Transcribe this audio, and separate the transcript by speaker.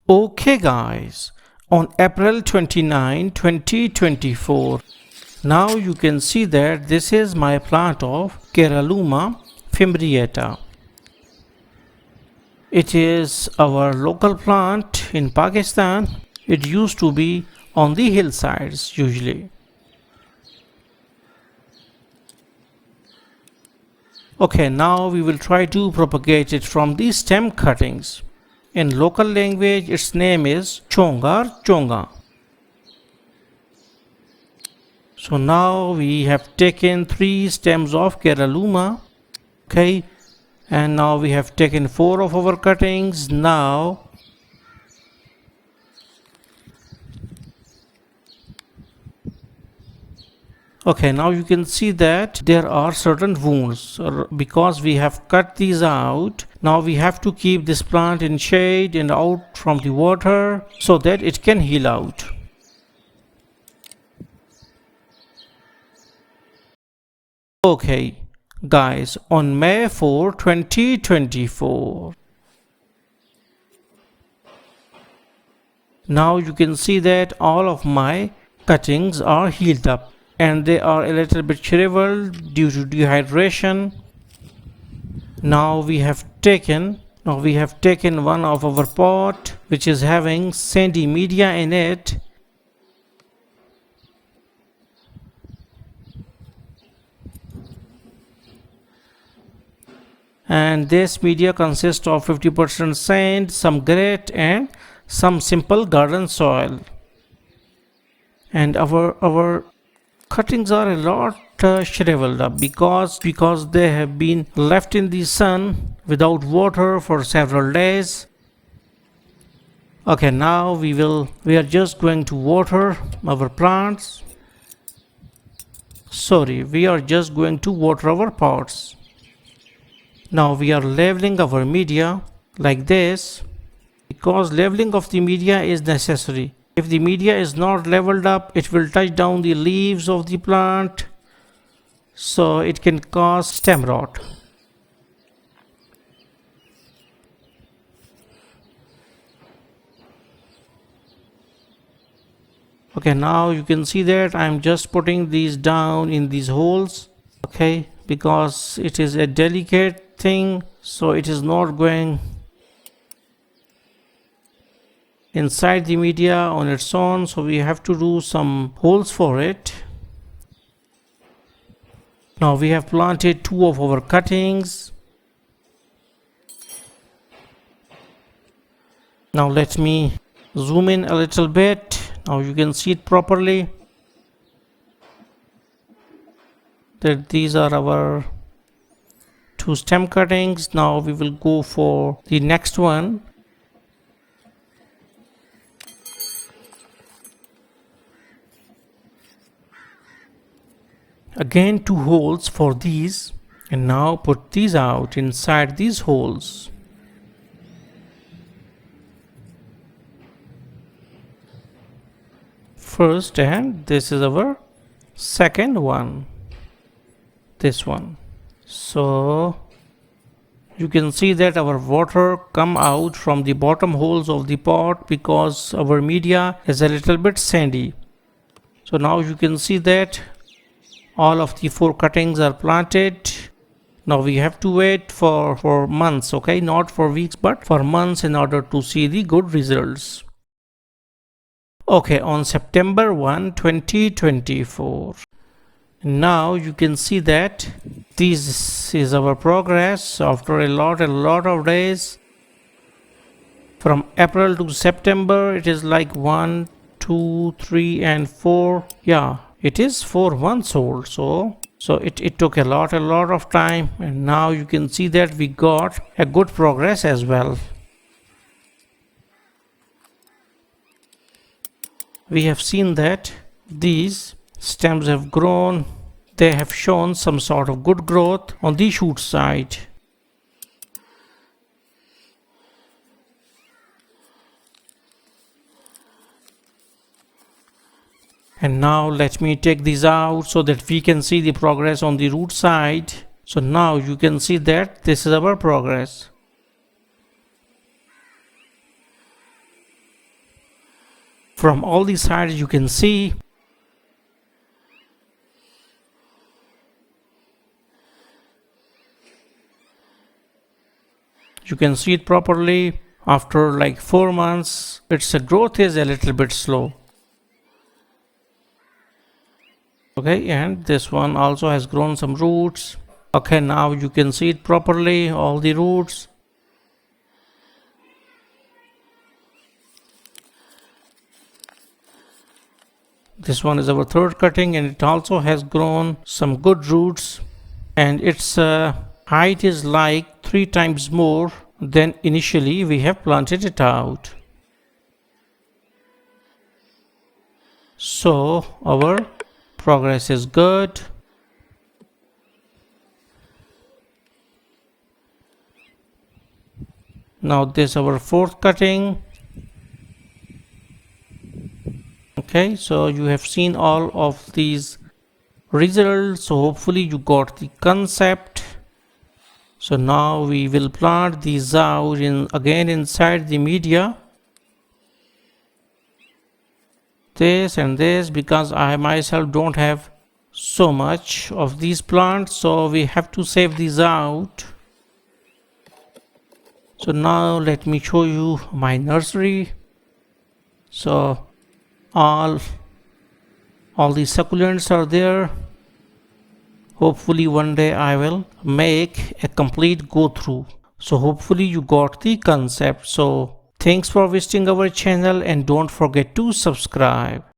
Speaker 1: Okay guys, on April 29, 2024, now you can see that this is my plant of caralluma fimbriata. It is our local plant in Pakistan. It used to be on the hillsides usually. Okay, now we will try to propagate it from the stem cuttings. In local language, its name is chonga. So now we have taken 3 stems of caralluma. Okay, and now we have taken 4 of our cuttings. Now now you can see that there are certain wounds because we have cut these out. Now we have to keep this plant in shade and out from the water so that it can heal out. Okay guys, on May 4, 2024, now you can see that all of my cuttings are healed up and they are a little bit shriveled due to dehydration. Now we have taken one of our pot which is having sandy media in it, and this media consists of 50% sand, some grit and some simple garden soil. And our cuttings are a lot shriveled up because they have been left in the sun without water for several days. Okay, now we are just going to water our plants. We are just going to water our pots. Now we are leveling our media like this because leveling of the media is necessary. If the media is not leveled up, it will touch down the leaves of the plant, so it can cause stem rot. Okay, now you can see that I'm just putting these down in these holes, okay, because it is a delicate thing, so it is not going inside the media on its own, so we have to do some holes for it. Now we have planted 2 of our cuttings. Now let me zoom in a little bit. Now you can see it properly that these are our 2 stem cuttings. Now we will go for the next one. Again 2 holes for these, and now put these out inside these holes. First, and this is our second one, this one. So you can see that our water come out from the bottom holes of the pot because our media is a little bit sandy. So now you can see that all of the 4 cuttings are planted. Now we have to wait for months, okay, not for weeks but for months, in order to see the good results. Okay, on September 1, 2024, now you can see that this is our progress after a lot of days. From April to September, it is like 1, 2, 3 and 4. Yeah, it is 4 months old, so it took a lot of time, and now you can see that we got a good progress as well. We have seen that these stems have grown, they have shown some sort of good growth on the shoot side. And now let me take these out so that we can see the progress on the root side. So now you can see that this is our progress. From all the sides you can see it properly. After like 4 months, its growth is a little bit slow. Okay, and this one also has grown some roots. Okay, now you can see it properly, all the roots. This one is our third cutting, and it also has grown some good roots, and its height is like 3 times more than initially we have planted it out. So our progress is good. Now this is our fourth cutting. Okay, so you have seen all of these results, so hopefully you got the concept. So now we will plant these out again inside the media, this and this, because I myself don't have so much of these plants, so we have to save these out. So now let me show you my nursery. So all the succulents are there. Hopefully one day I will make a complete go through. So hopefully you got the concept. So thanks for visiting our channel and don't forget to subscribe.